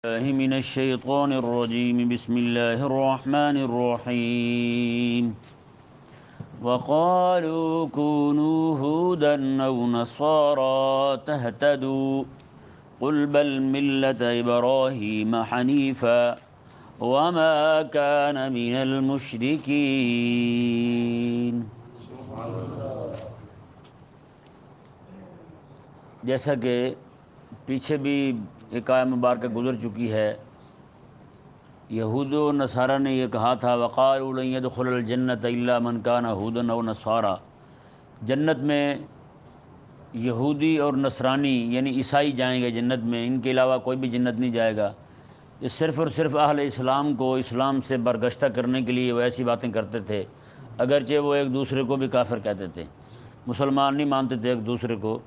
الله من الشيطان الرجيم بسم الله الرحمن الرحيم وقالوا كونوا هودا أو نصارى تهتدوا قل بل ملة إبراهيم حنيفا وما كان من المشركين۔ جیسا کہ پیچھے بھی ایک آیت مبارکہ گزر چکی ہے، یہود و نصارہ نے یہ کہا تھا وقالوا لن يدخل الجنة الا من كان هودا او نصارى، جنت میں یہودی اور نصرانی یعنی عیسائی جائیں گے جنت میں، ان کے علاوہ کوئی بھی جنت نہیں جائے گا۔ یہ صرف اور صرف اہل اسلام کو اسلام سے برگشتہ کرنے کے لیے وہ ایسی باتیں کرتے تھے، اگرچہ وہ ایک دوسرے کو بھی کافر کہتے تھے، مسلمان نہیں مانتے تھے ایک دوسرے کو،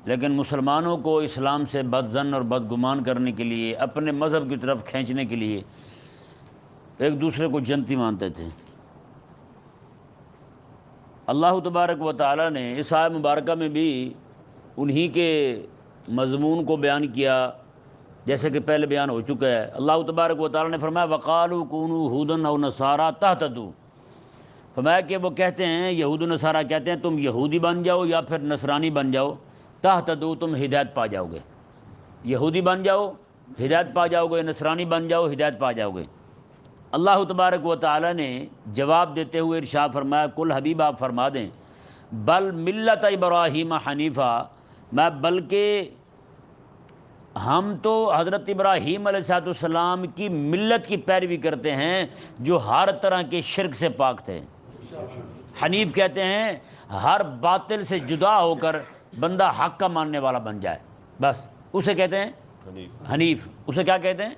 لیکن مسلمانوں کو اسلام سے بدظن اور بدگمان کرنے کے لیے، اپنے مذہب کی طرف کھینچنے کے لیے ایک دوسرے کو جنتی مانتے تھے۔ اللہ تبارک و تعالی نے اس آیت مبارکہ میں بھی انہی کے مضمون کو بیان کیا جیسے کہ پہلے بیان ہو چکا ہے۔ اللہ تبارک و تعالی نے فرمایا وقالوا کونوا ھودا او نصارى تہتدوا، فرمایا کہ وہ کہتے ہیں، یہود و نصارہ کہتے ہیں تم یہودی بن جاؤ یا پھر نصرانی بن جاؤ، تہتدوا تم ہدایت پا جاؤ گے، یہودی بن جاؤ ہدایت پا جاؤ گے، نصرانی بن جاؤ ہدایت پا جاؤ گے۔ اللہ تبارک و تعالی نے جواب دیتے ہوئے ارشاد فرمایا کل حبیب آپ فرما دیں بل ملت ابراہیم حنیفہ، میں بلکہ ہم تو حضرت ابراہیم علیہ السلام کی ملت کی پیروی کرتے ہیں جو ہر طرح کے شرک سے پاک تھے۔ حنیف کہتے ہیں ہر باطل سے جدا ہو کر بندہ حق کا ماننے والا بن جائے، بس اسے کہتے ہیں حنیف۔ اسے کیا کہتے ہیں؟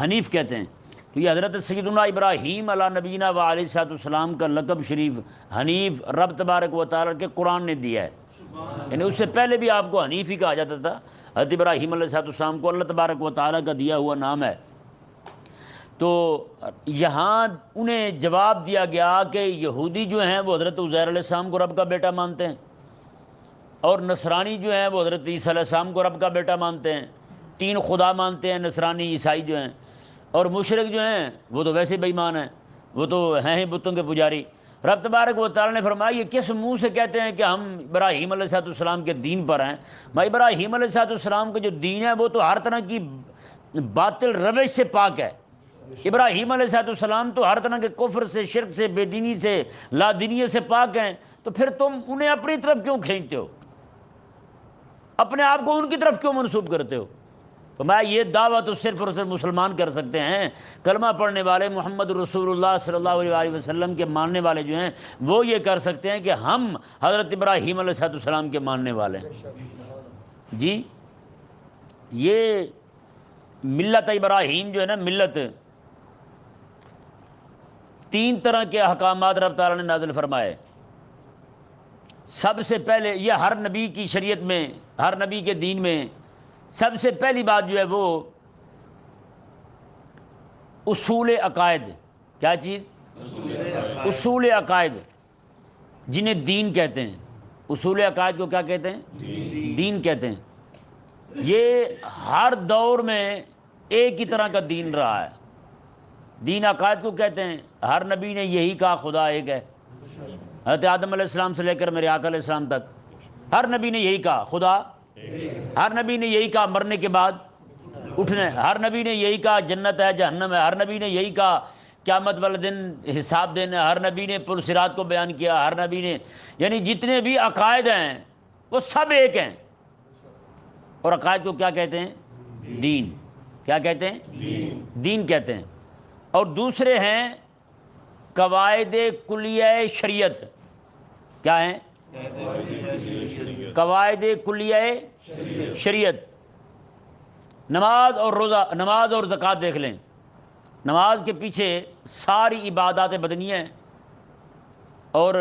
حنیف کہتے ہیں۔ تو یہ حضرت سیدنا ابراہیم علیہ نبینا و علیہ السلام کا لقب شریف حنیف رب تبارک و تعالی کے قرآن نے دیا ہے، یعنی اس سے پہلے بھی آپ کو حنیف ہی کہا جاتا تھا۔ حضرت ابراہیم علیہ السلام کو اللہ تبارک و تعالی کا دیا ہوا نام ہے۔ تو یہاں انہیں جواب دیا گیا کہ یہودی جو ہیں وہ حضرت عزیر علیہ السلام کو رب کا بیٹا مانتے ہیں، اور نصرانی جو ہیں وہ حضرت عیسیٰ علیہ السلام کو رب کا بیٹا مانتے ہیں، تین خدا مانتے ہیں نصرانی عیسائی جو ہیں، اور مشرک جو ہیں وہ تو ویسے بے ایمان ہیں، وہ تو ہیں ہی بتوں کے پجاری۔ رب تبارک و تعالی نے فرمایا یہ کس منہ سے کہتے ہیں کہ ہم ابراہیم علیہ السلام کے دین پر ہیں؟ بھائی ابراہیم علیہ السلام کا جو دین ہے وہ تو ہر طرح کی باطل روش سے پاک ہے۔ ابراہیم علیہ السلام تو ہر طرح کے کفر سے، شرک سے، بے دینی سے، لا دینیت سے پاک ہیں، تو پھر تم انہیں اپنی طرف کیوں کھینچتے ہو؟ اپنے آپ کو ان کی طرف کیوں منسوب کرتے ہو؟ تو میں یہ دعویٰ تو صرف اور صرف مسلمان کر سکتے ہیں، کلمہ پڑھنے والے محمد رسول اللہ صلی اللہ علیہ وسلم کے ماننے والے جو ہیں وہ یہ کر سکتے ہیں کہ ہم حضرت ابراہیم علیہ السلام کے ماننے والے ہیں۔ جی یہ ملت ابراہیم جو ہے نا، ملت تین طرح کے احکامات رب تعالیٰ نے نازل فرمائے۔ سب سے پہلے یہ ہر نبی کی شریعت میں، ہر نبی کے دین میں سب سے پہلی بات جو ہے وہ اصول عقائد۔ کیا چیز؟ اصول عقائد، جنہیں دین کہتے ہیں۔ اصول عقائد کو کیا کہتے ہیں؟ دین کہتے ہیں۔ یہ ہر دور میں ایک ہی طرح کا دین رہا ہے۔ دین عقائد کو کہتے ہیں، ہر نبی نے یہی کہا خدا ایک ہے، حضرت آدم علیہ السلام سے لے کر میرے آقا علیہ السلام تک ہر نبی نے یہی کہا خدا، ہر نبی نے یہی کہا مرنے کے بعد اٹھنا ہے، ہر نبی نے یہی کہا جنت ہے جہنم ہے، ہر نبی نے یہی کہا قیامت والے دن حساب دینا، ہر نبی نے پل صراط کو بیان کیا، ہر نبی نے، یعنی جتنے بھی عقائد ہیں وہ سب ایک ہیں۔ اور عقائد کو کیا کہتے ہیں؟ دین۔ کیا کہتے ہیں؟ دین کہتے ہیں۔ اور دوسرے ہیں قواعد کلیہ شریعت۔ کیا ہیں؟ قواعد کلیہ شریعت۔ نماز اور روزہ، نماز اور زکوٰۃ دیکھ لیں، نماز کے پیچھے ساری عبادات بدنیہ ہیں، اور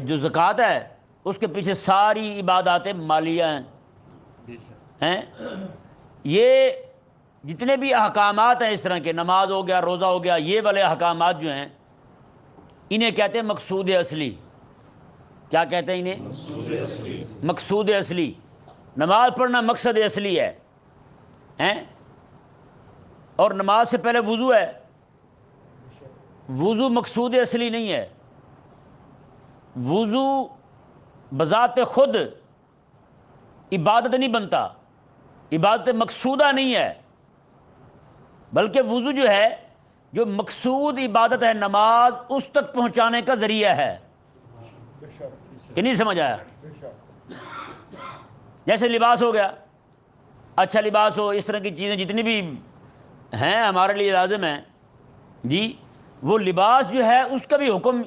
جو زکوٰۃ ہے اس کے پیچھے ساری عبادات مالیہ ہیں۔ یہ جتنے بھی احکامات ہیں اس طرح کے، نماز ہو گیا، روزہ ہو گیا، یہ والے احکامات جو ہیں انہیں کہتے ہیں مقصود اصلی۔ کیا کہتے ہیں انہیں؟ مقصود اصلی۔ نماز پڑھنا مقصد اصلی ہے۔ اور نماز سے پہلے وضو ہے. وضو مقصود اصلی نہیں ہے. وضو بذات خود عبادت نہیں بنتا، عبادت مقصودہ نہیں ہے، بلکہ وضو جو ہے، جو مقصود عبادت ہے نماز، اس تک پہنچانے کا ذریعہ ہے. کہ نہیں سمجھ آیا؟ جیسے لباس ہو گیا، اچھا لباس ہو، اس طرح کی چیزیں جتنی بھی ہیں ہمارے لیے لازم ہیں جی، وہ لباس جو ہے اس کا بھی حکم،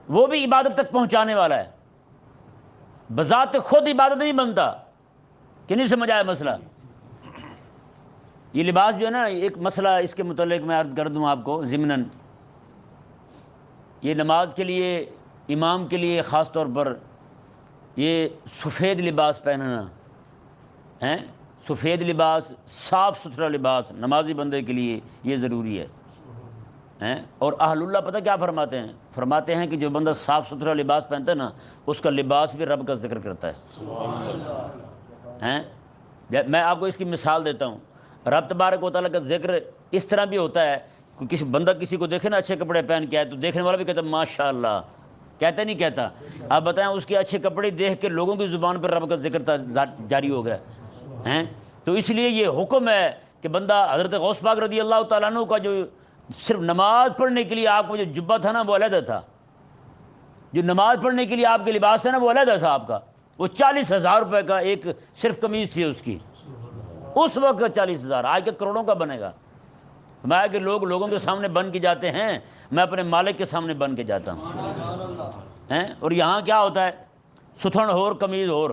وہ بھی عبادت تک پہنچانے والا ہے، بذات خود عبادت نہیں بنتا. کہ نہیں سمجھ آیا مسئلہ؟ یہ لباس جو ہے نا، ایک مسئلہ اس کے متعلق میں عرض کر دوں آپ کو ضمناً. یہ نماز کے لیے، امام کے لیے خاص طور پر یہ سفید لباس پہننا ہے، سفید لباس، صاف ستھرا لباس نمازی بندے کے لیے یہ ضروری ہے. اور اہل اللہ پتہ کیا فرماتے ہیں؟ فرماتے ہیں کہ جو بندہ صاف ستھرا لباس پہنتا ہے نا، اس کا لباس بھی رب کا ذکر کرتا ہے. میں آپ کو اس کی مثال دیتا ہوں. رب تبارک و تعالیٰ کا ذکر اس طرح بھی ہوتا ہے کہ کسی بندہ کسی کو دیکھے نا اچھے کپڑے پہن کے آئے تو دیکھنے والا بھی کہتا ہے ماشاء اللہ، کہتا نہیں کہتا؟ آپ بتائیں اس کے اچھے کپڑے دیکھ کے لوگوں کی زبان پر رب کا ذکر جاری ہو گیا ہیں. تو اس لیے یہ حکم ہے کہ بندہ، حضرت غوث پاک رضی اللہ تعالیٰ عنہ کا جو صرف نماز پڑھنے کے لیے آپ کو جو جبہ تھا نا وہ علیحدہ تھا، جو نماز پڑھنے کے لیے آپ کے لباس ہے نا وہ علیحدہ تھا آپ کا. وہ 40,000 روپے کا ایک صرف قمیض تھی اس کی، اس وقت 40,000. آج کے کروڑوں کا بنے گا. میں کہ لوگوں کے سامنے بن کے جاتے ہیں، میں اپنے مالک کے سامنے بن کے جاتا ہوں. اور یہاں کیا ہوتا ہے؟ ستھن ہور قمیض ہور،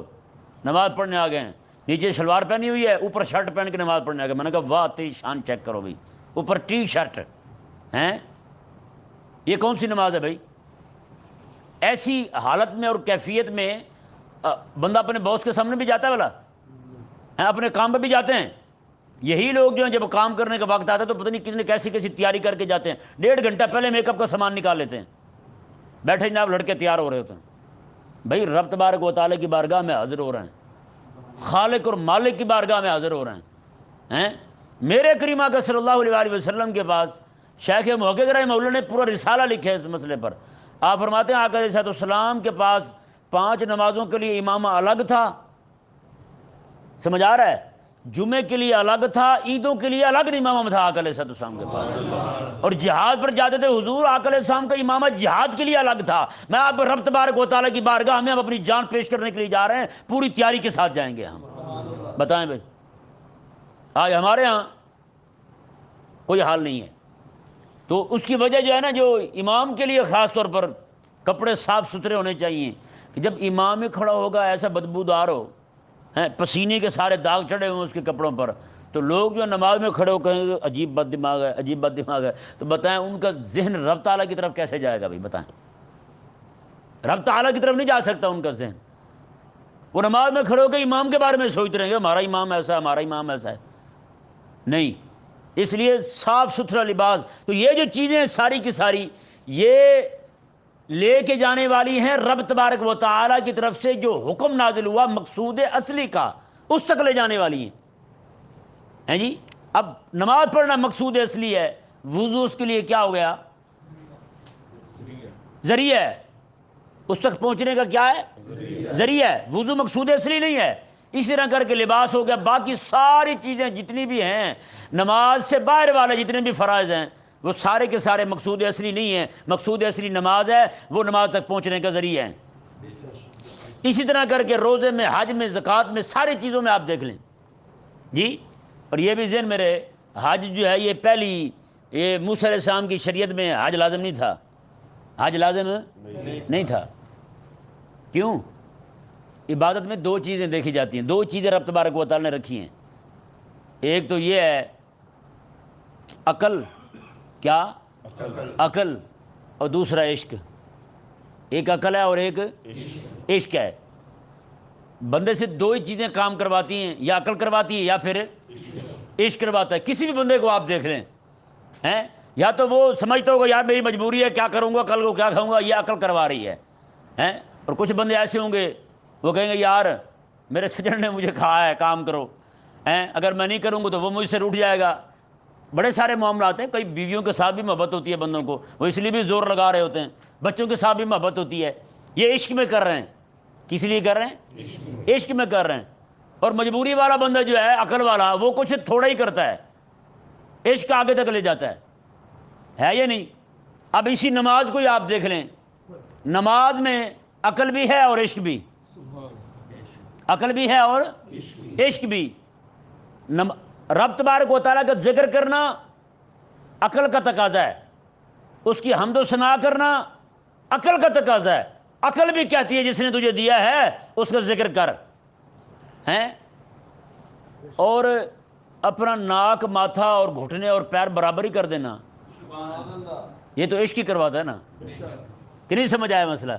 نماز پڑھنے آ گئے ہیں، نیچے شلوار پہنی ہوئی ہے، اوپر شرٹ پہن کے نماز پڑھنے آ گئے. میں نے کہا واہ تیری شان چیک کرو بھائی، اوپر ٹی شرٹ ہیں، یہ کون سی نماز ہے بھائی؟ ایسی حالت میں اور کیفیت میں بندہ اپنے باس کے سامنے بھی جاتا ہے والا، اپنے کام پہ بھی جاتے ہیں. یہی لوگ جو ہیں جب کام کرنے کا وقت آتا ہے تو پتہ نہیں کتنے کیسی تیاری کر کے جاتے ہیں. 1.5 گھنٹہ پہلے میک اپ کا سامان نکال لیتے ہیں، بیٹھے جناب لڑکے تیار ہو رہے ہوتے ہیں. بھائی رب تبارک و تعالیٰ کی بارگاہ میں حاضر ہو رہے ہیں، خالق اور مالک کی بارگاہ میں حاضر ہو رہے ہیں. میرے کریم آقا صلی اللہ علیہ وسلم کے پاس شیخ محقق رحمہ اللہ نے پورا رسالہ لکھا ہے اس مسئلے پر. آپ فرماتے ہیں آقا علیہ السلام کے پاس 5 نمازوں کے لیے امامہ الگ تھا، سمجھ آ رہا ہے؟ جمعے کے لیے الگ تھا، عیدوں کے لیے الگ امامہ تھا آقا علیہ السلام کے پاس. اور جہاد پر جاتے تھے حضور، آقا علیہ السلام کا امامہ جہاد کے لیے الگ تھا. میں آپ رب تبارک و تعالیٰ کی بارگاہ میں ہم اپنی جان پیش کرنے کے لیے جا رہے ہیں، پوری تیاری کے ساتھ جائیں گے ہم. بتائیں بھائی، آج ہمارے ہاں کوئی حال نہیں ہے. تو اس کی وجہ جو ہے نا، جو امام کے لیے خاص طور پر کپڑے صاف ستھرے ہونے چاہیے. کہ جب امام ہی کھڑا ہوگا ایسا بدبودار ہو، پسینے کے سارے داغ چڑھے ہوئے اس کے کپڑوں پر، تو لوگ جو نماز میں کھڑے ہو کہیں گے عجیب بد دماغ ہے، عجیب بد دماغ ہے. تو بتائیں ان کا ذہن رب تعالیٰ کی طرف کیسے جائے گا بھائی؟ بتائیں، رب تعالیٰ کی طرف نہیں جا سکتا ان کا ذہن. وہ نماز میں کھڑے ہو کے امام کے بارے میں سوچتے رہیں گے ہمارا امام ایسا ہے، ہمارا امام ایسا ہے. نہیں، اس لیے صاف ستھرا لباس. تو یہ جو چیزیں ساری کی ساری یہ لے کے جانے والی ہیں رب تبارک و تعالیٰ کی طرف سے جو حکم نازل ہوا مقصود اصلی کا، اس تک لے جانے والی ہیں جی. اب نماز پڑھنا مقصود اصلی ہے، وضو اس کے لیے کیا ہو گیا؟ ذریعہ ہے. اس تک پہنچنے کا کیا ہے؟ ذریعہ ہے. وضو مقصود اصلی نہیں ہے. اسی طرح کر کے لباس ہو گیا، باقی ساری چیزیں جتنی بھی ہیں نماز سے باہر والے جتنے بھی فرائض ہیں وہ سارے کے سارے مقصود اصلی نہیں ہیں. مقصود اصلی نماز ہے، وہ نماز تک پہنچنے کا ذریعہ ہے. اسی طرح کر کے روزے میں، حج میں، زکوٰۃ میں، ساری چیزوں میں آپ دیکھ لیں جی. اور یہ بھی ذہن میرے، حج جو ہے یہ پہلی، یہ موسیٰ علیہ السلام کی شریعت میں حج لازم نہیں تھا. حج لازم نہیں تھا. کیوں؟ عبادت میں 2 چیزیں دیکھی جاتی ہیں، 2 چیزیں رب تبارک و تعالیٰ نے رکھی ہیں. ایک تو یہ ہے عقل، کیا؟ عقل. اور دوسرا عشق. ایک عقل ہے اور ایک عشق ہے. بندے سے 2 ہی چیزیں کام کرواتی ہیں، یا عقل کرواتی ہے یا پھر عشق کرواتا ہے. کسی بھی بندے کو آپ دیکھ لیں، یا تو وہ سمجھتا ہوگا یار میری مجبوری ہے، کیا کروں گا، کل کو کیا کھاؤں گا، یہ عقل کروا رہی ہے. اور کچھ بندے ایسے ہوں گے وہ کہیں گے یار میرے سجن نے مجھے کہا ہے کام کرو، اگر میں نہیں کروں گا تو وہ مجھ سے روٹھ جائے گا. بڑے سارے معاملات ہیں، کئی بیویوں کے ساتھ بھی محبت ہوتی ہے بندوں کو، وہ اس لیے بھی زور لگا رہے ہوتے ہیں، بچوں کے ساتھ بھی محبت ہوتی ہے، یہ عشق میں کر رہے ہیں۔ کس لیے کر رہے ہیں؟ عشق میں کر رہے ہیں۔ اور مجبوری والا بندہ جو ہے، عقل والا، وہ کچھ تھوڑا ہی کرتا ہے، عشق آگے تک لے جاتا ہے یا نہیں؟ اب اسی نماز کو ہی آپ دیکھ لیں، نماز میں عقل بھی ہے اور عشق بھی، عقل بھی ہے اور عشق بھی۔ رب تبارک و تعالیٰ کا ذکر کرنا عقل کا تقاضا ہے، اس کی حمد و ثنا کرنا عقل کا تقاضا ہے۔ عقل بھی کہتی ہے جس نے تجھے دیا ہے اس کا ذکر کر، ہیں؟ اور اپنا ناک، ماتھا اور گھٹنے اور پیر برابر ہی کر دینا، یہ تو عشق ہی کرواتا ہے نا، کہ نہیں سمجھ آیا مسئلہ؟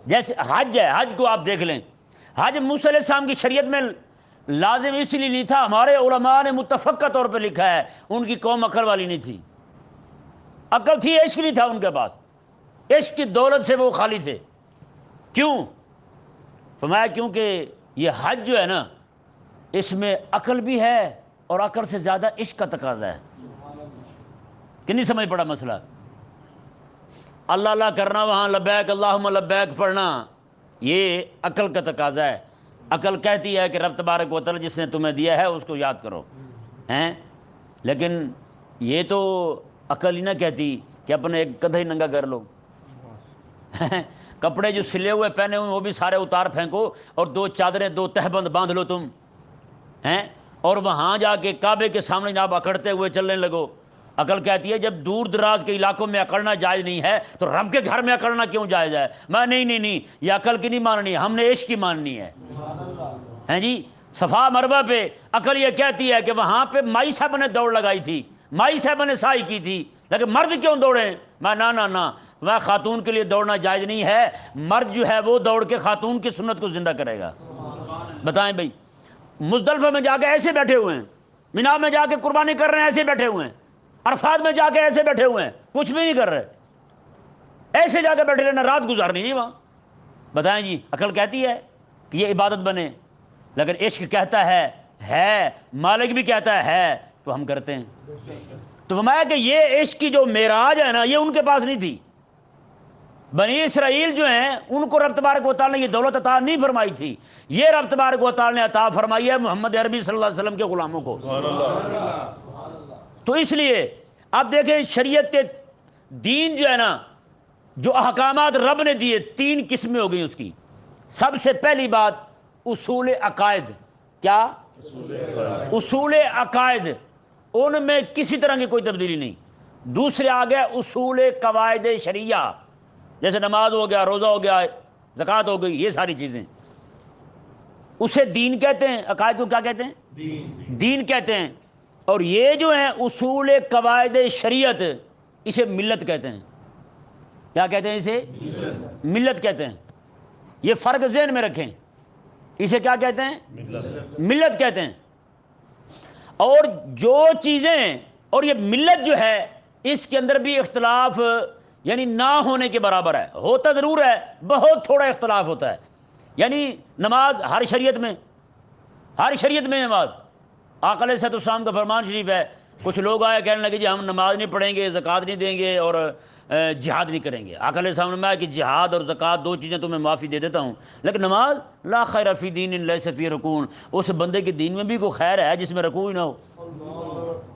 جیسے حج ہے، حج کو آپ دیکھ لیں، حج موسیٰ علیہ السلام کی شریعت میں لازم اس لیے نہیں تھا، ہمارے علماء نے متفقہ طور پہ لکھا ہے ان کی قوم عقل والی نہیں تھی، عقل تھی، عشق نہیں تھا ان کے پاس، عشق کی دولت سے وہ خالی تھے۔ کیوں؟ فرمایا کیونکہ یہ حج جو ہے نا، اس میں عقل بھی ہے اور عقل سے زیادہ عشق کا تقاضا ہے، کہ نہیں سمجھ پڑا مسئلہ؟ اللہ اللہ کرنا، وہاں لبیک اللہم لبیک پڑھنا، یہ عقل کا تقاضا ہے۔ عقل کہتی ہے کہ رب تبارک و تعالی جس نے تمہیں دیا ہے اس کو یاد کرو، ہیں؟ لیکن یہ تو عقل ہی نہ کہتی کہ اپنے ایک کدھا ہی ننگا کر لو، کپڑے جو سلے ہوئے پہنے ہوئے وہ بھی سارے اتار پھینکو اور دو چادریں، دو تہبند باندھ لو تم، ہیں؟ اور وہاں جا کے کعبے کے سامنے جناب اکڑتے ہوئے چلنے لگو۔ عقل کہتی ہے جب دور دراز کے علاقوں میں اکڑنا جائز نہیں ہے تو رب کے گھر میں اکڑنا کیوں جائز ہے؟ میں نہیں، یہ عقل کی نہیں ماننی، ہم نے عشق کی ماننی ہے، ہیں جی؟ صفا مربع پہ عقل یہ کہتی ہے کہ وہاں پہ مائی صاحب نے دوڑ لگائی تھی، مائی صاحب نے سائی کی تھی، لیکن مرد کیوں دوڑیں؟ میں نہ میں خاتون کے لیے دوڑنا جائز نہیں ہے، مرد جو ہے وہ دوڑ کے خاتون کی سنت کو زندہ کرے گا۔ بتائیں بھائی، مزدلفہ میں جا کے ایسے بیٹھے ہوئے ہیں، مینا میں جا کے قربانی کر رہے ہیں ایسے بیٹھے ہوئے ہیں، عرفات میں جا کے ایسے بیٹھے ہوئے ہیں، کچھ بھی نہیں کر رہے، ایسے جا کے بیٹھے رہنا، رات گزارنی نہیں وہاں۔ بتائیں جی، عقل کہتی ہے کہ یہ عبادت بنے، لیکن عشق کہتا ہے، مالک بھی کہتا ہے تو ہم کرتے ہیں۔ تو فرمایا کہ یہ عشق کی جو معراج ہے نا، یہ ان کے پاس نہیں تھی۔ بنی اسرائیل جو ہیں ان کو رب تبارک و تعالی نے یہ دولت عطا نہیں فرمائی تھی، یہ رب تبارک و تعالی نے عطا فرمائی ہے محمد عربی صلی اللہ علیہ وسلم کے غلاموں کو۔ تو اس لیے آپ دیکھیں شریعت کے دین جو ہے نا، جو احکامات رب نے دیے، 3 قسمیں ہو گئی اس کی۔ سب سے پہلی بات اصول عقائد، کیا؟ اصول عقائد، ان میں کسی طرح کی کوئی تبدیلی نہیں۔ دوسرے آ گئے اصول قواعد شریعہ، جیسے نماز ہو گیا، روزہ ہو گیا، زکوٰۃ ہو گئی، یہ ساری چیزیں اسے دین کہتے ہیں۔ عقائد کو کیا کہتے ہیں؟ دین کہتے ہیں۔ اور یہ جو ہیں اصول قواعد شریعت، اسے ملت کہتے ہیں۔ کیا کہتے ہیں اسے؟ ملت کہتے ہیں۔ یہ فرق ذہن میں رکھیں، اسے کیا کہتے ہیں؟ ملت کہتے ہیں۔ اور جو چیزیں، اور یہ ملت جو ہے اس کے اندر بھی اختلاف یعنی نہ ہونے کے برابر ہے، ہوتا ضرور ہے، بہت تھوڑا اختلاف ہوتا ہے۔ یعنی نماز ہر شریعت میں نماز، آقا علیہ السلام کا فرمان شریف ہے، کچھ لوگ آئے کہنے لگے جی ہم نماز نہیں پڑھیں گے، زکوٰۃ نہیں دیں گے اور جہاد نہیں کریں گے۔ آقا علیہ السلام نے فرمایا کہ جہاد اور زکوٰۃ 2 چیزیں تمہیں معافی دے دیتا ہوں، لیکن نماز لا خیر فی دین لیس فیہ رکوع، اس بندے کے دین میں بھی کوئی خیر ہے جس میں رکوع ہی نہ ہو۔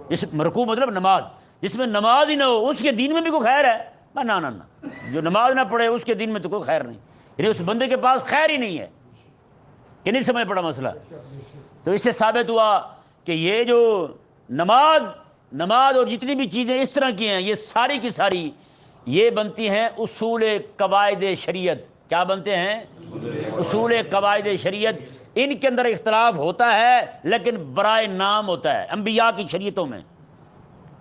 اس رکوع مطلب نماز، جس میں نماز ہی نہ ہو اس کے دین میں بھی کوئی خیر ہے؟ نہ جو نماز نہ پڑھے اس کے دین میں تو کوئی خیر نہیں، یعنی اس بندے کے پاس خیر ہی نہیں ہے، کہ نہیں سمجھ پڑا مسئلہ؟ تو اس سے ثابت ہوا کہ یہ جو نماز اور جتنی بھی چیزیں اس طرح کی ہیں، یہ ساری کی ساری یہ بنتی ہیں اصول قواعد شریعت۔ کیا بنتے ہیں؟ اصول قواعد شریعت۔ ان کے اندر اختلاف ہوتا ہے لیکن برائے نام ہوتا ہے انبیاء کی شریعتوں میں۔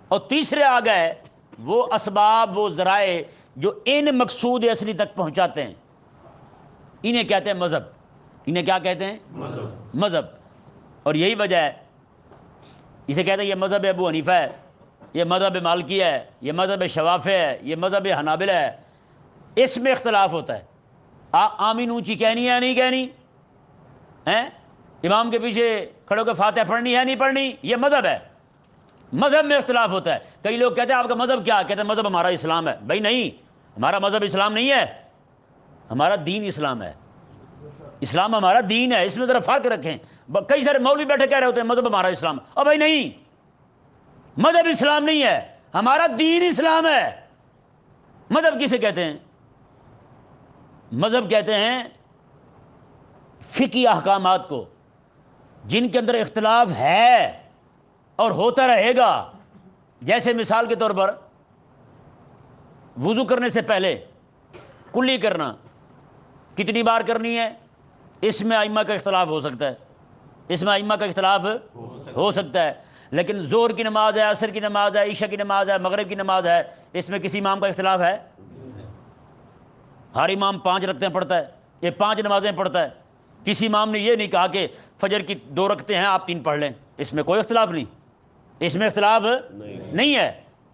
اور تیسرے آ گئے وہ اسباب، وہ ذرائع جو ان مقصود اصلی تک پہنچاتے ہیں، انہیں کہتے ہیں مذہب۔ انہیں کیا کہتے ہیں؟ مذہب۔ اور یہی وجہ ہے اسے کہتے ہیں یہ مذہب ابو حنیفہ ہے، یہ مذہب مالکی ہے، یہ مذہب شوافع ہے، یہ مذہب حنابلہ ہے۔ اس میں اختلاف ہوتا ہے، آمین اونچی کہنی ہے یا نہیں کہنی ہے، امام کے پیچھے کھڑے ہو کے فاتحہ پڑھنی ہے نہیں پڑھنی، یہ مذہب ہے۔ مذہب میں اختلاف ہوتا ہے. کئی لوگ کہتے ہیں آپ کا مذہب کیا ہے؟ کہتے ہیں مذہب ہمارا اسلام ہے. بھائی نہیں، ہمارا مذہب اسلام نہیں ہے، ہمارا دین اسلام ہے. اسلام ہمارا دین ہے، اس میں ذرا فرق رکھیں. کئی سارے مولوی بیٹھے کہہ رہے ہوتے ہیں مذہب ہمارا اسلام. اب بھائی نہیں، مذہب اسلام نہیں ہے، ہمارا دین اسلام ہے. مذہب کسے کہتے ہیں؟ مذہب کہتے ہیں فقہی احکامات کو جن کے اندر اختلاف ہے اور ہوتا رہے گا. جیسے مثال کے طور پر وضو کرنے سے پہلے کلی کرنا کتنی بار کرنی ہے، اس میں ائمہ کا اختلاف ہو سکتا ہے، اس میں ائمہ کا اختلاف ہو سکتا ہے. لیکن ظہر کی نماز ہے، عصر کی نماز ہے، عشاء کی نماز ہے، مغرب کی نماز ہے، اس میں کسی امام کا اختلاف ہے؟ ہر امام 5 رکعتیں پڑھتا ہے، یہ 5 نمازیں پڑھتا ہے. کسی امام نے یہ نہیں کہا کہ فجر کی 2 رکعتیں ہیں آپ 3 پڑھ لیں. اس میں کوئی اختلاف نہیں، اس میں اختلاف نہیں ہے.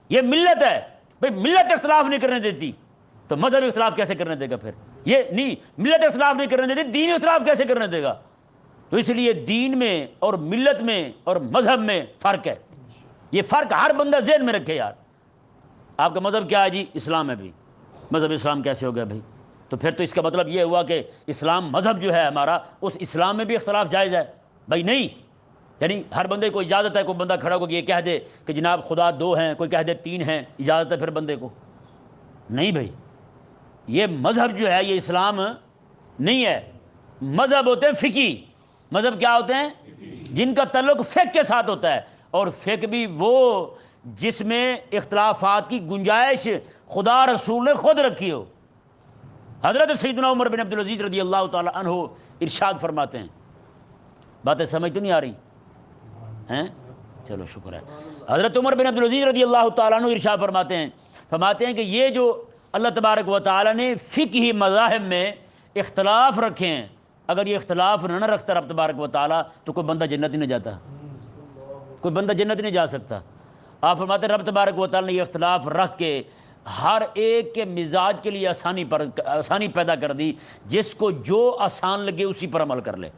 یہ ملت ہے بھئی، ملت اختلاف نہیں کرنے دیتی تو مذہب اختلاف کیسے کرنے دے گا؟ پھر یہ نہیں، ملت اختلاف نہیں کرنے دیتی، دین اختلاف کیسے کرنے دے گا؟ تو اس لیے دین میں اور ملت میں اور مذہب میں فرق ہے. یہ فرق ہر بندہ ذہن میں رکھے. یار آپ کا مذہب کیا ہے؟ جی اسلام ہے. بھی مذہب اسلام کیسے ہو گیا بھائی؟ تو پھر تو اس کا مطلب یہ ہوا کہ اسلام مذہب جو ہے ہمارا، اس اسلام میں بھی اختلاف جائز ہے؟ بھائی نہیں. یعنی ہر بندے کو اجازت ہے، کوئی بندہ کھڑا ہو کے یہ کہہ دے کہ جناب خدا 2 ہیں، کوئی کہہ دے 3 ہیں، اجازت ہے پھر بندے کو؟ نہیں بھائی، یہ مذہب جو ہے یہ اسلام نہیں ہے. مذہب ہوتے ہیں فقہی. مذہب کیا ہوتے ہیں؟ جن کا تعلق فقہ کے ساتھ ہوتا ہے، اور فقہ بھی وہ جس میں اختلافات کی گنجائش خدا رسول نے خود رکھی ہو. حضرت سیدنا عمر بن عبدالعزیز رضی اللہ تعالی عنہ ارشاد فرماتے ہیں، باتیں سمجھ تو نہیں آ رہی ہیں؟ چلو شکر ہے. حضرت عمر بن عبدالعزیز رضی اللہ تعالیٰ عنہ ارشاد فرماتے ہیں کہ یہ جو اللہ تبارک و تعالیٰ نے فقہی مذاہب میں اختلاف رکھے ہیں، اگر یہ اختلاف نہ رکھتا رب تبارک و تعالیٰ تو کوئی بندہ جنت ہی نہیں جاتا، کوئی بندہ جنت ہی نہیں جا سکتا. آپ فرماتے ہیں رب تبارک و تعالیٰ نے یہ اختلاف رکھ کے ہر ایک کے مزاج کے لیے آسانی پیدا کر دی. جس کو جو آسان لگے اسی پر عمل کر لے،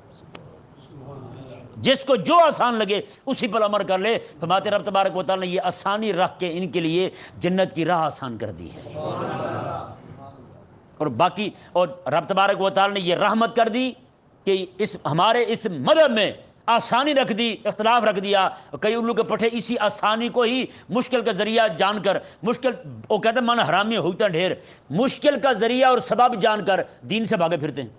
جس کو جو آسان لگے اسی پر عمل کر لے. فرماتے رب تبارک و تعالیٰ نے یہ آسانی رکھ کے ان کے لیے جنت کی راہ آسان کر دی ہے. اور باقی اور رب تبارک و تعالیٰ نے یہ رحمت کر دی کہ ہمارے اس مذہب میں آسانی رکھ دی، اختلاف رکھ دیا. کئی الو کے پٹھے اسی آسانی کو ہی مشکل کا ذریعہ جان کر، مشکل وہ کہتے ہیں من حرامی ہوتا ڈھیر، مشکل کا ذریعہ اور سبب جان کر دین سے بھاگے پھرتے ہیں،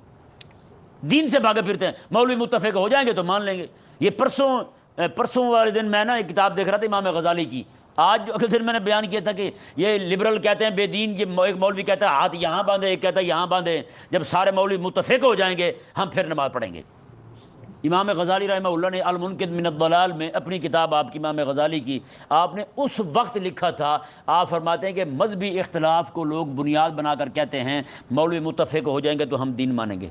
دین سے بھاگے پھرتے ہیں. مولوی متفق ہو جائیں گے تو مان لیں گے. یہ پرسوں والے دن میں نا ایک کتاب دیکھ رہا تھا امام غزالی کی. آج اگلے دن میں نے بیان کیا تھا کہ یہ لبرل کہتے ہیں بے دین. یہ ایک مولوی کہتا ہے ہاتھ یہاں باندھے، ایک کہتا ہے یہاں باندھے. جب سارے مولوی متفق ہو جائیں گے ہم پھر نماز پڑھیں گے. امام غزالی رحمہ اللہ نے المنقذ من الضلال میں اپنی کتاب آپ کی امام غزالی کی، آپ نے اس وقت لکھا تھا. آپ فرماتے ہیں کہ مذہبی اختلاف کو لوگ بنیاد بنا کر کہتے ہیں مولوی متفق ہو جائیں گے تو ہم دین مانیں گے.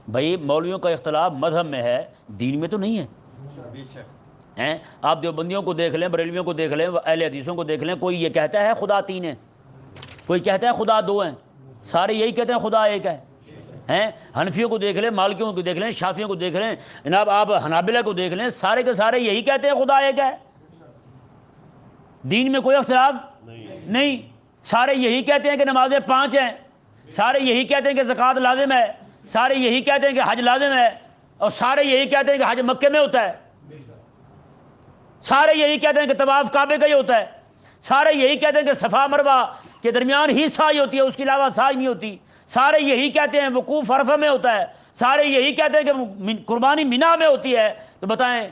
بھائی مولویوں کا اختلاف مذہب میں ہے، دین میں تو نہیں ہے. آپ دیوبندیوں کو دیکھ لیں، بریلویوں کو دیکھ لیں، اہل حدیثوں کو دیکھ لیں، کوئی یہ کہتا ہے خدا 3 ہے، کوئی کہتا ہے خدا 2 ہیں، سارے یہی کہتے ہیں خدا 1 ہے. حنفیوں کو دیکھ لیں، مالکیوں کو دیکھ لیں، شافیوں کو دیکھ لیں، جناب آپ حنابلہ کو دیکھ لیں، سارے کے سارے یہی کہتے ہیں خدا 1 ہے. دین میں کوئی اختلاف نہیں. سارے یہی کہتے ہیں کہ نمازیں 5 ہیں، سارے یہی کہتے ہیں کہ زکوٰۃ لازم ہے، سارے یہی کہتے ہیں کہ حج لازم ہے، اور سارے یہی کہتے ہیں کہ حج مکے میں ہوتا ہے، سارے یہی کہتے ہیں کہ طواف کعبے کا ہی ہوتا ہے، سارے یہی کہتے ہیں کہ صفا مروہ کے درمیان ہی سعی ہوتی ہے، اس کے علاوہ سعی نہیں ہوتی، سارے یہی کہتے ہیں وقوف عرفہ میں ہوتا ہے، سارے یہی کہتے ہیں کہ قربانی مینا میں ہوتی ہے. تو بتائیں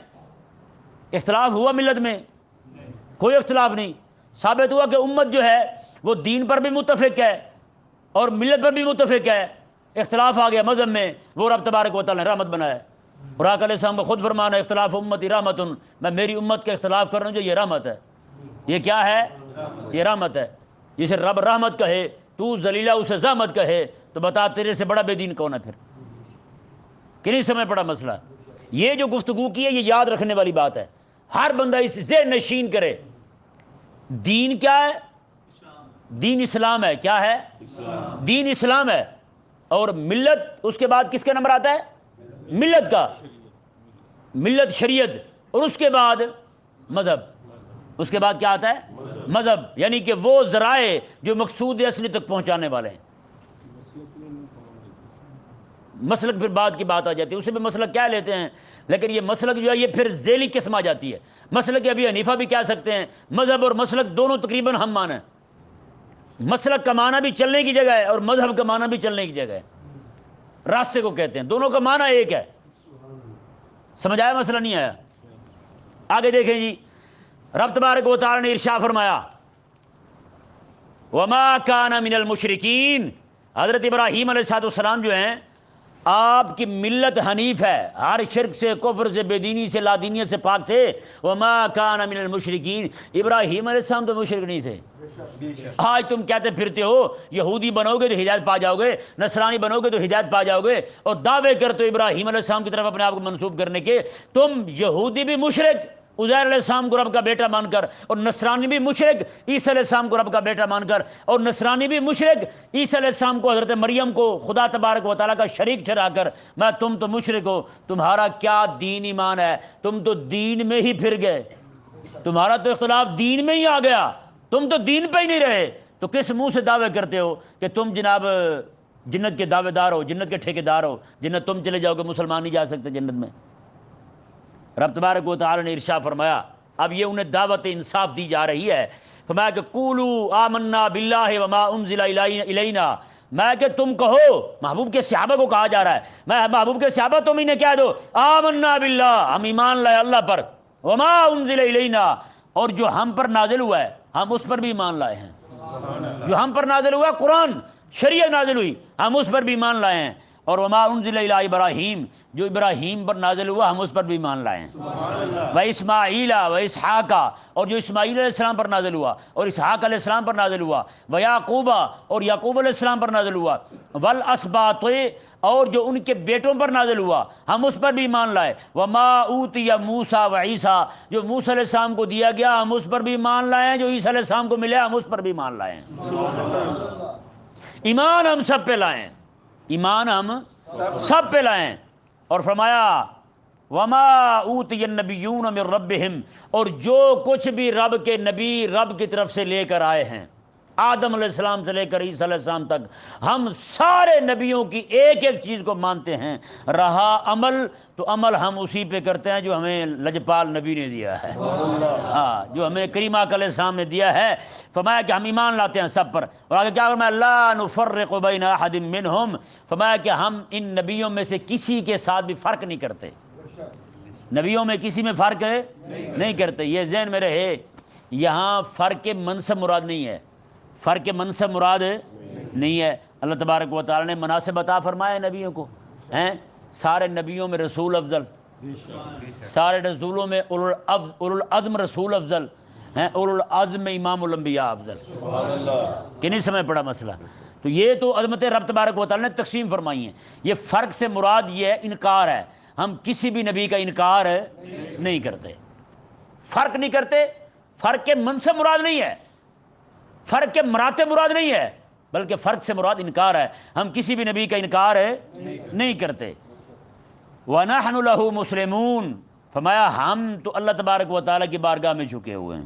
اختلاف ہوا ملت میں؟ کوئی اختلاف نہیں. ثابت ہوا کہ امت جو ہے وہ دین پر بھی متفق ہے اور ملت پر بھی متفق ہے. اختلاف آ گیا مذہب میں، وہ رب تبارک و تعالیٰ نے رحمت بنایا. اور آقا علیہ السلام کو خود فرمانا اختلاف امتی رحمتن، میں میری امت کے اختلاف کر رہا ہوں جو یہ رحمت ہے. یہ کیا ہے؟ یہ رحمت ہے. جسے رب رحمت کہے تو ذلیلہ اسے زحمت کہے تو بتا تیرے سے بڑا بے دین کون ہے پھر؟ کہ نہیں سمجھ پڑا مسئلہ؟ یہ جو گفتگو کی ہے یہ یاد رکھنے والی بات ہے. ہر بندہ اس ذہن نشین کرے دین کیا ہے؟ دین اسلام ہے. کیا ہے؟ دین اسلام ہے. اور ملت اس کے بعد کس کا نمبر آتا ہے؟ ملت کا. ملت شریعت. اور اس کے بعد مذہب، اس کے بعد کیا آتا ہے؟ مذہب، یعنی کہ وہ ذرائع جو مقصود اصلی تک پہنچانے والے ہیں۔ مسلک پھر بعد کی بات آ جاتی ہے، اسے بھی مسلک کیا لیتے ہیں، لیکن یہ مسلک جو ہے یہ پھر ذیلی قسم آ جاتی ہے۔ مسلک ابی حنیفہ بھی کہہ سکتے ہیں، مذہب اور مسلک دونوں تقریباً ہم معنی ہیں۔ مسلک کا معنی بھی چلنے کی جگہ ہے اور مذہب کا معنی بھی چلنے کی جگہ ہے، راستے کو کہتے ہیں، دونوں کا معنی ایک ہے۔ سمجھ آیا مسئلہ نہیں آیا؟ آگے دیکھیں جی، رب تبارک و تعالی نے ارشاد فرمایا وما کان من المشرکین، حضرت ابراہیم علیہ السلام جو ہیں آپ کی ملت حنیف ہے، ہر شرک سے، کفر سے، بے دینی سے، لا دینیت سے پاک تھے۔ وما کان من المشرکین، ابراہیم علیہ السلام تو مشرک نہیں تھے۔ آج تم کہتے پھرتے ہو یہودی بنو گے تو ہدایت پا جاؤ گے، نصرانی بنو گے تو ہدایت پا جاؤ گے، اور دعوے کرتے ہو ابراہیم علیہ السلام کی طرف اپنے آپ کو منسوب کرنے کے۔ تم یہودی بھی مشرک عزیر علیہ السلام کو رب کا بیٹا مان کر، اور نصرانی بھی مشرک عیسیٰ علیہ السلام کو رب کا بیٹا مان کر، اور نصرانی بھی مشرک عیسیٰ علیہ السلام کو، حضرت مریم کو خدا تبارک و تعالیٰ کا شریک ٹھہرا کر، میں تم تو مشرک ہو۔ تمہارا کیا دین ایمان ہے؟ تم تو دین میں ہی پھر گئے، تمہارا تو اختلاف دین میں ہی آ گیا، تم تو دین پہ ہی نہیں رہے۔ تو کس منہ سے دعوے کرتے ہو کہ تم جناب جنت کے دعوے دار ہو، جنت کے ٹھیکیدار ہو، جنت تم چلے جاؤ گے، مسلمان نہیں جا سکتے جنت میں۔ رب تبارک و تعالی نے ارشاد فرمایا، اب یہ انہیں دعوت انصاف دی جا رہی ہے، فرمایا کہ قولوا آمنا باللہ وما انزل الینا، میں کہ تم کہو، محبوب کے صحابہ کو کہا جا رہا ہے، میں محبوب کے صحابہ تم انہیں کہہ دو آمنا باللہ، ہم ایمان لائے اللہ پر، وما انزل الینا، اور جو ہم پر نازل ہوا ہے ہم اس پر بھی ایمان لائے ہیں۔ جو ہم پر نازل ہوا ہے قرآن، شریعت نازل ہوئی، ہم اس پر بھی ایمان لائے ہیں۔ اور وما انزل الی ابراہیم، جو ابراہیم پر نازل ہوا ہم اس پر بھی ایمان لائے ہیں۔ و اسماعیل و اسحاق، اور جو اسماعیل علیہ السلام پر نازل ہوا اور اسحاق علیہ السلام پر نازل ہوا، و یعقوب، اور یعقوب علیہ السلام پر نازل ہوا، والاسباط، اور جو ان کے بیٹوں پر نازل ہوا ہم اس پر بھی ایمان لائے، وما اوتی موسیٰ و عیسیٰ، جو موسیٰ علیہ السلام کو دیا گیا ہم اس پر بھی ایمان لائے ہیں، جو عیسیٰ علیہ السلام کو ملے ہم اس پر بھی ایمان لائے ہیں۔ ایمان ہم سب پہ لائے ہیں، ایمان ہم سب پہ لائیں۔ اور فرمایا وما اوتی النبیون من ربہم، اور جو کچھ بھی رب کے نبی رب کی طرف سے لے کر آئے ہیں، آدم علیہ السلام سے لے کر عیسیٰ علیہ السلام تک، ہم سارے نبیوں کی ایک ایک چیز کو مانتے ہیں۔ رہا عمل تو عمل ہم اسی پہ کرتے ہیں جو ہمیں لجپال نبی نے دیا ہے، ہاں، جو ہمیں کریم آقا علیہ السلام نے دیا ہے۔ فرمایا کہ ہم ایمان لاتے ہیں سب پر، اور آگے کیا فرمایا لا نفرق بین احد منہم، فرمایا کہ ہم ان نبیوں میں سے کسی کے ساتھ بھی فرق نہیں کرتے، نبیوں میں کسی میں فرق نہیں کرتے۔ یہ ذہن میں رہے، یہاں فرق منصب مراد نہیں ہے، فرق منصب مراد نہیں ہے۔ اللہ تبارک و تعالی نے مناسب عطا فرمایا نبیوں کو، ہیں سارے نبیوں میں رسول افضل، سارے رسولوں میں اولو العزم رسول افضل ہیں، اولو العزم میں امام الانبیاء افضل، کہ نہیں سمجھ پڑا مسئلہ؟ تو یہ تو عظمت رب تبارک و تعالی نے تقسیم فرمائی ہیں۔ یہ فرق سے مراد یہ ہے انکار ہے، ہم کسی بھی نبی کا انکار نہیں کرتے، فرق نہیں کرتے۔ فرق کے منصب مراد نہیں ہے، فرق کے مراتب مراد نہیں ہے، بلکہ فرق سے مراد انکار ہے، ہم کسی بھی نبی کا انکار نہیں کرتے۔ وَنَحْنُ لَهُ مُسْلِمُونَ، فرمایا ہم تو اللہ تبارک و تعالیٰ کی بارگاہ میں جھکے ہوئے ہیں،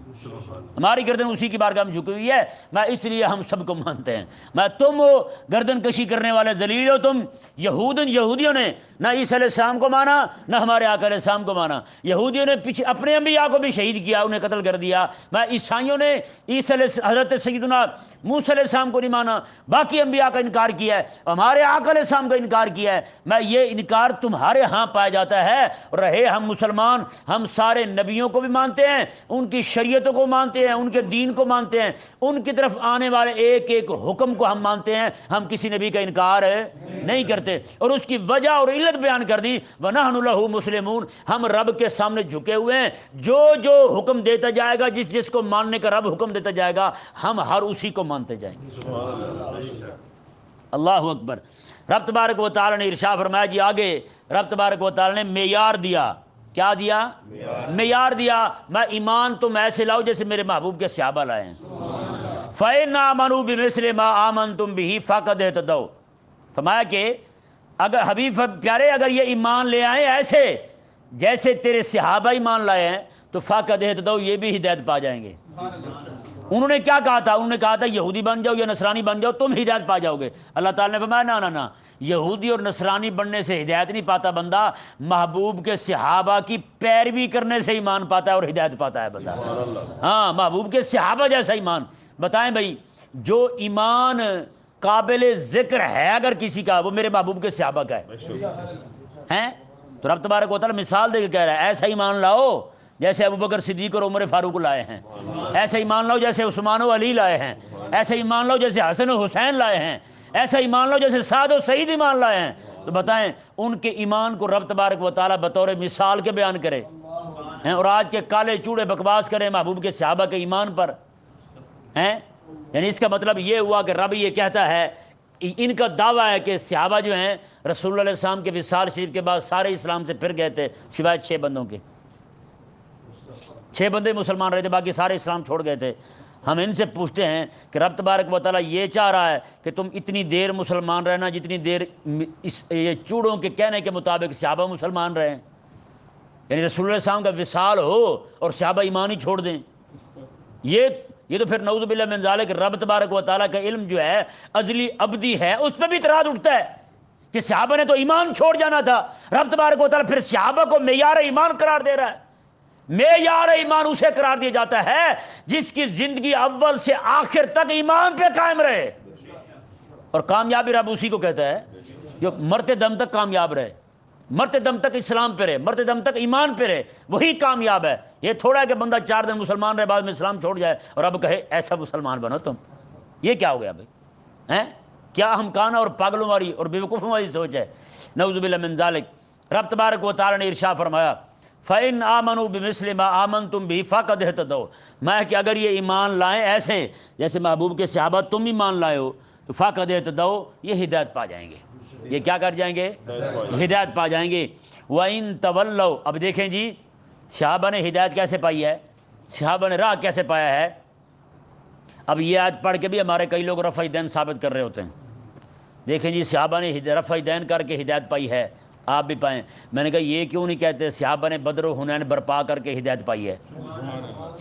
ہماری گردن اسی کی بارگاہ میں جھکی ہوئی ہے، میں اس لیے ہم سب کو مانتے ہیں۔ میں تم ہو گردن کشی کرنے والے ذلیل ہو تم، یہودیوں نے نہ عیسیٰ علیہ السلام کو مانا نہ ہمارے آقا علیہ السلام کو مانا، یہودیوں نے پیچھے اپنے انبیاء کو بھی شہید کیا، انہیں قتل کر دیا۔ میں عیسائیوں نے حضرت سیدنا موسیٰ علیہ السلام کو نہیں مانا، باقی انبیاء کا انکار کیا ہے، ہمارے آقا علیہ السلام کا انکار کیا ہے۔ میں یہ انکار تمہارے ہاں پایا جاتا ہے، رہے ہم مسلمان، ہم سارے نبیوں کو بھی مانتے ہیں، ان کی شریعتوں کو مانتے ہیں، ان کے دین کو مانتے ہیں، ان کی طرف آنے والے ایک ایک حکم کو ہم مانتے ہیں، ہم کسی نبی کا انکار نہیں کرتے۔ اور اس کی وجہ اور علت بیان کر دی، وَنَحْنُ لَهُ مُسْلِمُونَ، ہم رب کے سامنے جھکے ہوئے ہیں، جو جو حکم دیتا جائے گا، جس جس کو ماننے کا رب حکم دیتا جائے گا، ہم ہر اسی کو مانتے جائیں گے۔ اللہ اکبر۔ رب تبارک و تعالی نے ارشاد فرمایا جی آگے، رب تبارک و تعالی نے معیار دیا، کیا دیا؟ معیار دیا، میں ایمان تم ایسے لاؤ جیسے میرے محبوب کے صحابہ لائے ہیں۔ فَإِنْ آمَنُوا بِمِثْلِ مَا آمَنْتُمْ بِهِ فَقَدْ اهْتَدَوْا، فرمایا کہ اگر حبیب پیارے اگر یہ ایمان لے آئیں ایسے جیسے تیرے صحابہ ایمان لائے ہیں تو فقد اہتدوا، یہ بھی ہدایت پا جائیں گے۔ انہوں نے کیا کہا تھا؟ انہوں نے کہا تھا یہودی بن جاؤ یا نصرانی بن جاؤ تم ہدایت پا جاؤ گے۔ اللہ تعالیٰ نے فرمایا نہ نہ، یہودی اور نصرانی بننے سے ہدایت نہیں پاتا بندہ، محبوب کے صحابہ کی پیروی کرنے سے ایمان پاتا ہے اور ہدایت پاتا ہے بندہ۔ ہاں، محبوب کے صحابہ جیسا ایمان۔ بتائیں بھائی، جو ایمان قابل ذکر ہے اگر کسی کا، وہ میرے محبوب کے صحابہ کا ہے۔ تو رب تبارک و تعالیٰ مثال دے کے کہہ رہا ہے ایسا ایمان لاؤ جیسے ابوبکر صدیق اور عمر فاروق لائے ہیں، ایسا ایمان لاؤ جیسے عثمان و علی لائے ہیں، ایسا ایمان لاؤ جیسے حسن و حسین لائے ہیں، ایسا ایمان لاؤ جیسے سعد و سعید ایمان لائے ہیں۔ تو بتائیں ان کے ایمان کو رب تبارک و تعالیٰ بطور مثال کے بیان کرے ہیں، اور آج کے کالے چوڑے بکواس کریں محبوب کے صحابہ کے ایمان پر ہیں۔ یعنی اس کا مطلب یہ ہوا کہ رب یہ کہتا ہے، ان کا دعویٰ ہے کہ صحابہ جو ہیں رسول اللہ علیہ السلام کے وصال شریف کے بعد سارے اسلام سے پھر گئے تھے سوائے 6 بندوں کے۔ 6 بندے مسلمان رہے تھے، باقی سارے اسلام چھوڑ گئے تھے۔ ہم ان سے پوچھتے ہیں کہ رب تبارک و تعالیٰ یہ چاہ رہا ہے کہ تم اتنی دیر مسلمان رہنا جتنی دیر یہ چوڑوں کے کہنے کے مطابق صحابہ مسلمان رہیں، یعنی رسول اللہ علیہ السلام کا وصال ہو اور صحابہ ایمان ہی چھوڑ دیں۔ یہ تو پھر نعوذ باللہ من ذالک رب تبارک و تعالیٰ کا علم جو ہے ازلی ابدی ہے، اس پہ بھی اعتراض اٹھتا ہے کہ صحابہ نے تو ایمان چھوڑ جانا تھا۔ رب تبارک و تعالیٰ پھر صحابہ کو معیار ایمان قرار دے رہا ہے۔ معیار ایمان اسے قرار دیا جاتا ہے جس کی زندگی اول سے آخر تک ایمان پہ قائم رہے، اور کامیابی رب اسی کو کہتا ہے جو مرتے دم تک کامیاب رہے، مرتے دم تک اسلام پہ رہے، مرتے دم تک ایمان پہ رہے، وہی کامیاب ہے۔ یہ تھوڑا ہے کہ بندہ 4 دن مسلمان رہے بعد میں اسلام چھوڑ جائے اور اب کہے ایسا مسلمان بنو تم۔ یہ کیا ہو گیا بھائی؟ کیا ہمکانہ اور پاگلوں والی اور بیوقوفوں والی سوچ ہے؟ نعوذ باللہ من ذالک۔ رب تبارک و تعالیٰ نے ارشاد فرمایا فَإِنْ آمَنُوا بِمِثْلِ مَا آمَنْتُمْ بِهِ فَقَدْ اهْتَدَوْا، میں کہ اگر یہ ایمان لائیں ایسے جیسے محبوب کے صحابہ تم ایمان لائے ہو تو فَقَدْ اهْتَدَوْا، یہ ہدایت پا جائیں گے۔ یہ کیا کر جائیں گے؟ ہدایت پا جائیں گے۔ وَإِن تَوَلَّوْا، اب دیکھیں جی صحابہ نے ہدایت کیسے پائی ہے، صحابہ نے راہ کیسے پایا ہے۔ اب یہ آیت پڑھ کے بھی ہمارے کئی لوگ رفع دین ثابت کر رہے ہوتے ہیں۔ دیکھیں جی صحابہ نے رفع دین کر کے ہدایت پائی ہے، آپ بھی پائیں۔ میں نے کہا یہ کیوں نہیں کہتے صحابہ نے بدر و حنین برپا کر کے ہدایت پائی ہے؟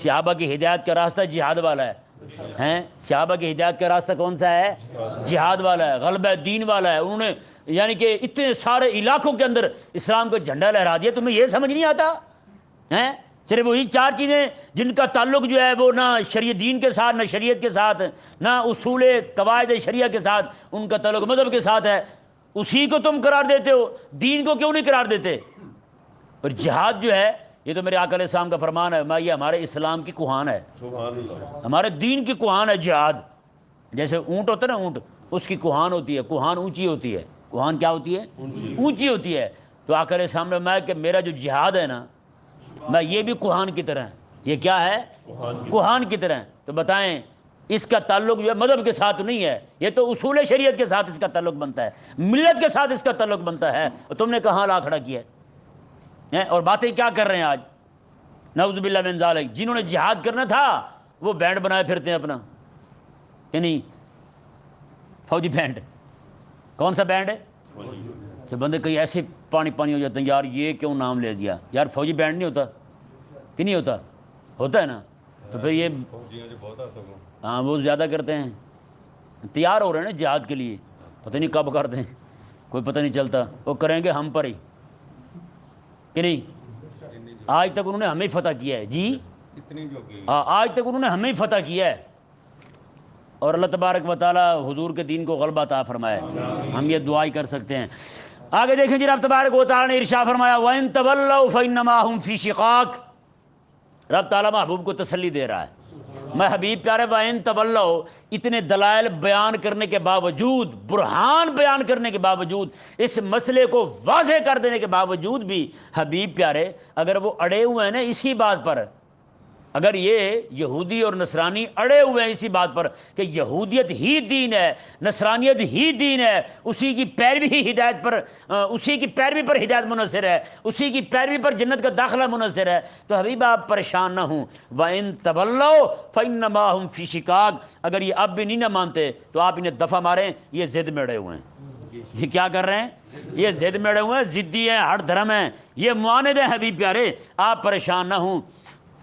صحابہ کی ہدایت کا راستہ جہاد والا ہے، صحابہ کی ہدایت کا راستہ کون سا ہے؟ جہاد والا ہے، غلبہ دین والا ہے۔ انہوں نے یعنی کہ اتنے سارے علاقوں کے اندر اسلام کو جھنڈا لہرا دیا، تمہیں یہ سمجھ نہیں آتا ہیں؟ صرف وہی 4 چیزیں جن کا تعلق جو ہے وہ نہ شریعت دین کے ساتھ، نہ شریعت کے ساتھ، نہ اصول قواعد شریعہ کے ساتھ، ان کا تعلق مذہب کے ساتھ ہے، اسی کو تم قرار دیتے ہو، دین کو کیوں نہیں قرار دیتے؟ اور جہاد جو ہے یہ تو میرے آقا علیہ السلام کا فرمان ہے، یہ ہمارے اسلام کی کوہان ہے، ہمارے دین کی کوہان ہے جہاد۔ جیسے اونٹ ہوتا ہے نا، اونٹ اس کی کوہان ہوتی ہے، کوہان اونچی ہوتی ہے، کوہان کیا ہوتی ہے؟ اونچی ہوتی ہے۔ تو آقا علیہ السلام نے فرمایا کہ میرا جو جہاد ہے نا، میں یہ بھی کوہان کی طرح ہے۔ یہ کیا ہے؟ کوہان کی طرح ہے۔ تو بتائیں اس کا تعلق جو ہے مذہب کے ساتھ نہیں ہے، یہ تو اصول شریعت کے ساتھ اس کا تعلق بنتا ہے، ملت کے ساتھ اس کا تعلق بنتا ہے، اور تم نے کہاں لا کھڑا کیا ہے؟ اور باتیں کیا کر رہے ہیں آج؟ نعوذ باللہ من ذالک۔ جنہوں نے جہاد کرنا تھا وہ بینڈ بنائے پھرتے ہیں اپنا، یعنی فوجی بینڈ۔ کون سا بینڈ ہے؟ تو بندے کئی ایسے پانی ہو جاتے ہیں، یار یہ کیوں نام لے دیا؟ یار فوجی بینڈ نہیں ہوتا کہ نہیں ہوتا؟ ہوتا ہے نا۔ تو پھر یہ ہاں وہ زیادہ کرتے ہیں، تیار ہو رہے ہیں نا جہاد کے لیے، پتہ نہیں کب کر دیں، کوئی پتہ نہیں چلتا، وہ کریں گے ہم پر ہی کہ نہیں۔ آج تک انہوں نے ہمیں فتح کیا ہے جی، آج تک انہوں نے ہمیں فتح کیا ہے، اور اللہ تبارک و تعالی حضور کے دین کو غلبہ عطا فرمائے۔ ہم یہ دعا ہی کر سکتے ہیں۔ آگے دیکھیں جی رب تبارک و تعالی نے ارشاد فرمایا وَإِن تَوَلَّوْا فَإِنَّمَا هُمْ فِي شِقَاقٍ، رب تعالیٰ محبوب کو تسلی دے رہا ہے۔ میں حبیب پیارے وَإِن تَوَلَّوْا، اتنے دلائل بیان کرنے کے باوجود، برہان بیان کرنے کے باوجود، اس مسئلے کو واضح کر دینے کے باوجود بھی حبیب پیارے اگر وہ اڑے ہوئے ہیں نا اسی بات پر، اگر یہ یہودی اور نصرانی اڑے ہوئے ہیں اسی بات پر کہ یہودیت ہی دین ہے، نصرانیت ہی دین ہے، اسی کی پیروی ہی ہدایت پر، اسی کی پیروی پر ہدایت منحصر ہے، اسی کی پیروی پر جنت کا داخلہ منحصر ہے، تو حبیب آپ پریشان نہ ہوں۔ وَإِن تَوَلَّوْا فَإِنَّمَا هُمْ فِي شِقَاقٍ، اگر یہ اب بھی نہیں نہ مانتے تو آپ انہیں دفعہ ماریں، یہ ضد میں اڑے ہوئے ہیں، یہ کیا کر رہے ہیں؟ یہ ضد میں اڑے ہوئے ہیں، ضدی ہیں، ہر دھرم ہیں، یہ معاند ہیں حبیب پیارے، آپ پریشان نہ ہوں۔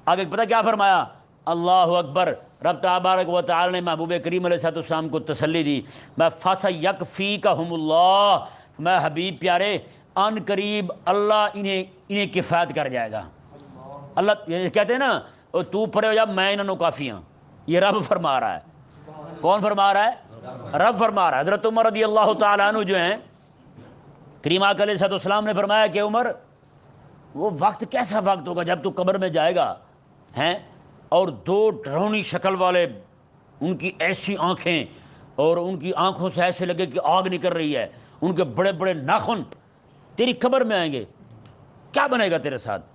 آگے پتہ کیا فرمایا؟ اللہ اکبر، رب تبارک و تعالی نے محبوب کریم علیہ السلام کو تسلی دی، میں فَسَيَكْفِيكَهُمُ اللَّهُ، میں حبیب پیارے ان قریب اللہ انہیں کفایت کر جائے گا۔ اللہ یہ کہتے ہیں نا تو پڑے ہو جا میں انہوں کافی ہوں، یہ رب فرما رہا ہے۔ کون فرما رہا ہے؟ رب فرما رہا ہے۔ حضرت عمر رضی اللہ تعالیٰ عنہ جو ہیں، کریم آقا علیہ السلام نے فرمایا کہ عمر وہ وقت کیسا وقت ہوگا جب تو قبر میں جائے گا ہیں، اور دو ڈرونی شکل والے، ان کی ایسی آنکھیں اور ان کی آنکھوں سے ایسے لگے کہ آگ نکل رہی ہے، ان کے بڑے بڑے ناخن تیری قبر میں آئیں گے، کیا بنے گا تیرے ساتھ؟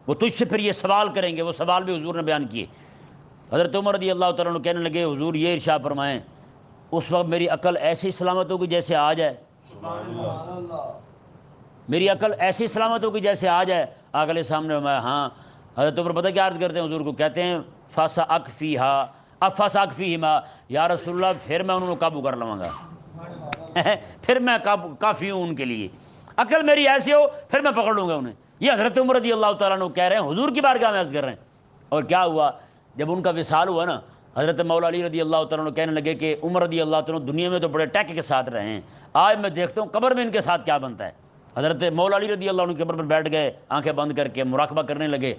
وہ تجھ سے پھر یہ سوال کریں گے۔ وہ سوال بھی حضور نے بیان کیے۔ حضرت عمر رضی اللہ تعالیٰ عنہ کہنے لگے حضور یہ ارشاد فرمائیں اس وقت میری عقل ایسی سلامت ہوگی جیسے آج ہے، میری عقل ایسی سلامت ہوگی جیسے آج ہے۔ آقا علیہ السلام نے فرمایا ہاں۔ حضرت عمر پتہ کیا عرض کرتے ہیں حضور کو؟ کہتے ہیں فَسَأَكْفِيهَا، اب فَسَأَكْفِيهِمَا، یا رسول اللہ پھر میں انہوں کو قابو کر لوں گا، پھر میں کافی ہوں ان کے لیے، عقل میری ایسی ہو پھر میں پکڑ لوں گا انہیں۔ یہ حضرت عمر رضی اللہ تعالیٰ عنہ کہہ رہے ہیں، حضور کی بارگاہ میں عرض کر رہے ہیں۔ اور کیا ہوا جب ان کا وصال ہوا نا، حضرت مولا علی رضی اللہ تعالیٰ عنہ کہنے لگے کہ عمر رضی اللہ تعالیٰ عنہ دنیا میں تو بڑے ٹیک کے ساتھ رہے ہیں، آج میں دیکھتا ہوں قبر میں ان کے ساتھ کیا بنتا ہے۔ حضرت مولا علی رضی اللہ عنہ قبر پر بیٹھ گئے، آنکھیں بند کر کے مراقبہ کرنے لگے۔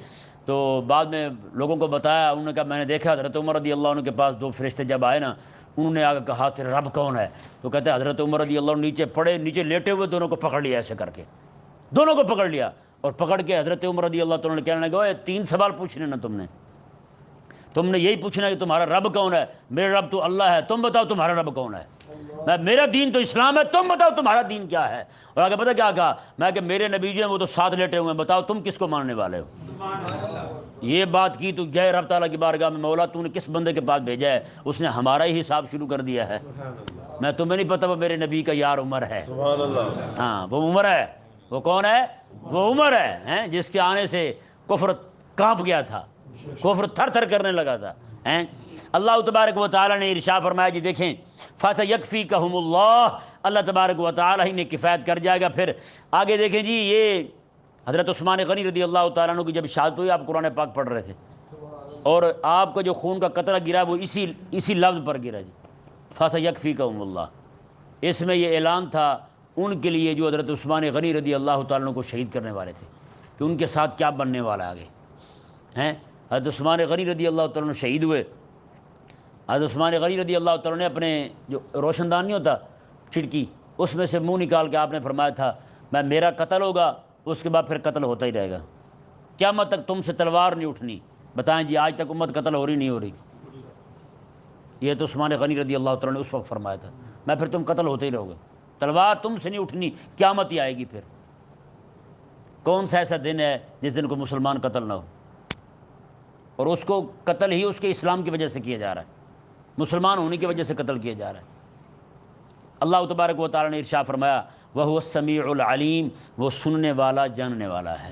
تو بعد میں لوگوں کو بتایا، انہوں نے کہا میں نے دیکھا حضرت عمر رضی اللہ عنہ کے پاس دو فرشتے جب آئے نا، انہوں نے آگے کہا تیرے رب کون ہے؟ تو کہتے ہیں حضرت عمر رضی اللہ عنہ نیچے پڑے، نیچے لیٹے ہوئے دونوں کو پکڑ لیا ایسے کر کے، دونوں کو پکڑ لیا، اور پکڑ کے حضرت عمر رضی اللہ تعالیٰ نے کہنے لگے تین سوال پوچھنے نا تم نے یہی پوچھنا کہ تمہارا رب کون ہے؟ میرا رب تو اللہ ہے، تم بتاؤ تمہارا رب کون ہے؟ میرا دین تو اسلام ہے، تم بتاؤ تمہارا دین کیا ہے؟ اور آگے پتہ کیا کہا؟ میں کہ میرے نبی جو ہیں وہ تو ساتھ لیٹے ہوئے ہیں، بتاؤ تم کس کو ماننے والے ہو؟ یہ بات کی تو گئے رب تعالیٰ کی بارگاہ میں، مولا تو نے کس بندے کے پاس بھیجا ہے؟ اس نے ہمارا ہی حساب شروع کر دیا ہے۔ میں تمہیں نہیں پتہ وہ میرے نبی کا یار عمر ہے۔ ہاں وہ عمر ہے۔ وہ کون ہے؟ وہ عمر ہے جس کے آنے سے کفر کانپ گیا تھا، کفر تھر تھر کرنے لگا تھا۔ اللہ تبارک و تعالیٰ نے ارشاد فرمایا جی دیکھیں فَسَيَكْفِيكَهُمُ اللَّهُ، اللہ تبارک و تعالیٰ ہی نے کفایت کر جائے گا۔ پھر آگے دیکھیں جی، یہ حضرت عثمان غنی رضی اللہ تعالیٰ عنہ کی جب شہادت ہوئی، آپ قرآن پاک پڑھ رہے تھے، اور آپ کا جو خون کا قطرہ گرا وہ اسی لفظ پر گرا جی، فَسَيَكْفِيكَهُمُ اللَّهُ۔ اس میں یہ اعلان تھا ان کے لیے جو حضرت عثمان غنی رضی اللہ تعالیٰ عنہ کو شہید کرنے والے تھے، کہ ان کے ساتھ کیا بننے والا ہے آگے ہیں۔ حضرت عثمان غنی رضی اللہ تعالیٰ عنہ شہید ہوئے۔ حضرت عثمان غنی رضی اللہ تعالیٰ نے اپنے جو روشن دان نہیں ہوتا چھڑکی، اس میں سے منہ نکال کے آپ نے فرمایا تھا میرا قتل ہوگا، اس کے بعد پھر قتل ہوتا ہی رہے گا، قیامت تک تم سے تلوار نہیں اٹھنی۔ بتائیں جی آج تک امت قتل ہو رہی نہیں ہو رہی؟ یہ تو عثمان غنی رضی اللہ تعالیٰ نے اس وقت فرمایا تھا، پھر تم قتل ہوتے ہی رہو گے، تلوار تم سے نہیں اٹھنی، قیامت ہی آئے گی۔ پھر کون سا ایسا دن ہے جس دن کو مسلمان قتل نہ ہو؟ اور اس کو قتل ہی اس کے اسلام کی وجہ سے کیا جا رہا ہے، مسلمان ہونے کی وجہ سے قتل کیا جا رہا ہے۔ اللہ تبارک و تعالیٰ نے ارشاد فرمایا وَهُوَ السَّمِيعُ الْعَلِيمُ، وہ سننے والا جاننے والا ہے۔